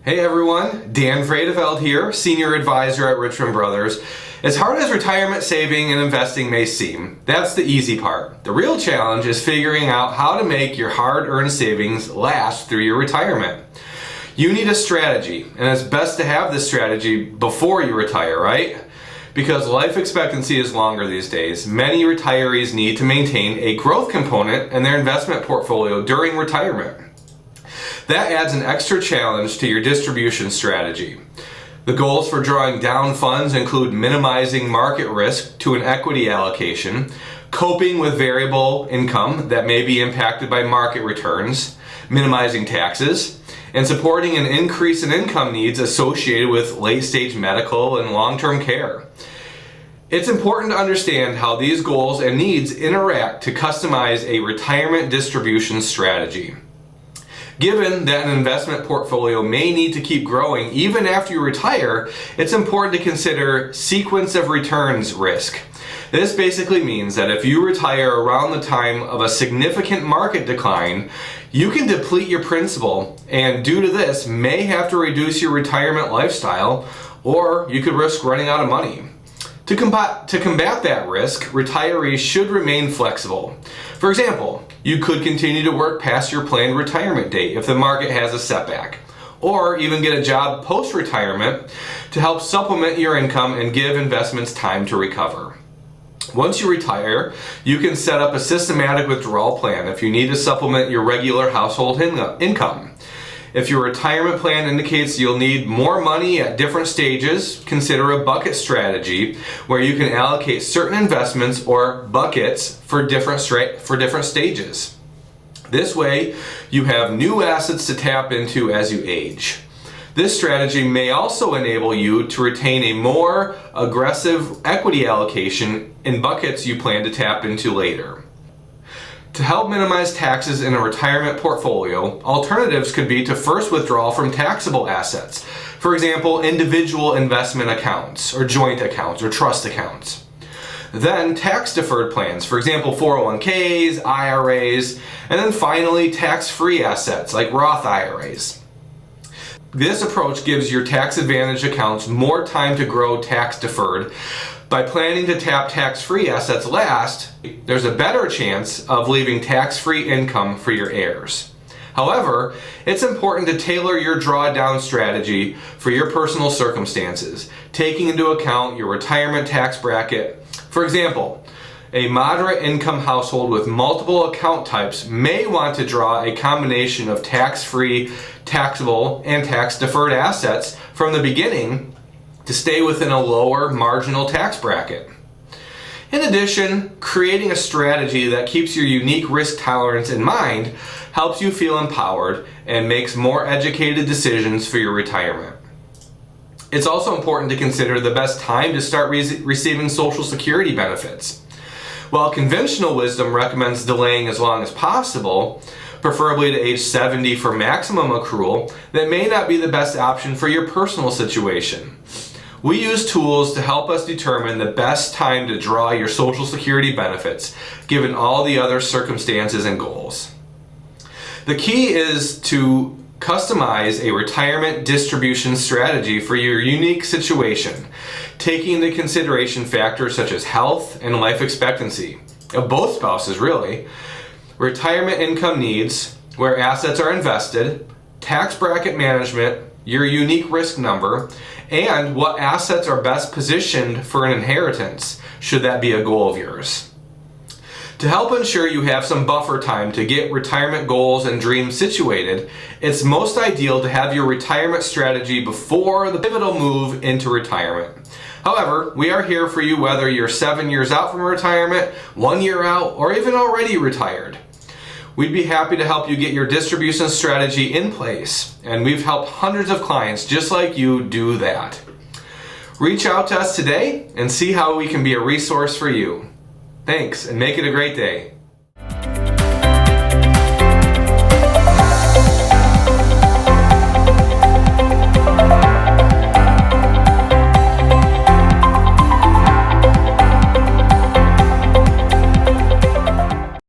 Hey everyone, Dan Vredeveld here, Senior Advisor at Richmond Brothers. As hard as retirement saving and investing may seem, that's the easy part. The real challenge is figuring out how to make your hard-earned savings last through your retirement. You need a strategy, and it's best to have this strategy before you retire, right? Because life expectancy is longer these days, many retirees need to maintain a growth component in their investment portfolio during retirement. That adds an extra challenge to your distribution strategy. The goals for drawing down funds include minimizing market risk to an equity allocation, coping with variable income that may be impacted by market returns, minimizing taxes, and supporting an increase in income needs associated with late-stage medical and long-term care. It's important to understand how these goals and needs interact to customize a retirement distribution strategy. Given that an investment portfolio may need to keep growing even after you retire, it's important to consider sequence of returns risk. This basically means that if you retire around the time of a significant market decline, you can deplete your principal and due to this may have to reduce your retirement lifestyle, or you could risk running out of money. To combat that risk, retirees should remain flexible. For example, you could continue to work past your planned retirement date if the market has a setback, or even get a job post-retirement to help supplement your income and give investments time to recover. Once you retire, you can set up a systematic withdrawal plan if you need to supplement your regular household income. If your retirement plan indicates you'll need more money at different stages, consider a bucket strategy where you can allocate certain investments or buckets for different stages. This way, you have new assets to tap into as you age. This strategy may also enable you to retain a more aggressive equity allocation in buckets you plan to tap into later. To help minimize taxes in a retirement portfolio, alternatives could be to first withdraw from taxable assets. For example, individual investment accounts, or joint accounts, or trust accounts. Then tax-deferred plans, for example, 401ks, IRAs, and then finally tax-free assets like Roth IRAs. This approach gives your tax-advantaged accounts more time to grow tax-deferred. By planning to tap tax-free assets last, there's a better chance of leaving tax-free income for your heirs. However, it's important to tailor your drawdown strategy for your personal circumstances, taking into account your retirement tax bracket. For example, a moderate income household with multiple account types may want to draw a combination of tax-free, taxable, and tax-deferred assets from the beginning to stay within a lower marginal tax bracket. In addition, creating a strategy that keeps your unique risk tolerance in mind helps you feel empowered and makes more educated decisions for your retirement. It's also important to consider the best time to start receiving Social Security benefits. While conventional wisdom recommends delaying as long as possible, preferably to age 70 for maximum accrual, that may not be the best option for your personal situation. We use tools to help us determine the best time to draw your Social Security benefits, given all the other circumstances and goals. The key is to customize a retirement distribution strategy for your unique situation, taking into consideration factors such as health and life expectancy, of both spouses really, retirement income needs, where assets are invested, tax bracket management, your unique risk number, and what assets are best positioned for an inheritance, should that be a goal of yours. To help ensure you have some buffer time to get retirement goals and dreams situated, it's most ideal to have your retirement strategy before the pivotal move into retirement. However, we are here for you whether you're 7 years out from retirement, 1 year out, or even already retired. We'd be happy to help you get your distribution strategy in place, and we've helped hundreds of clients just like you do that. Reach out to us today and see how we can be a resource for you. Thanks, and make it a great day.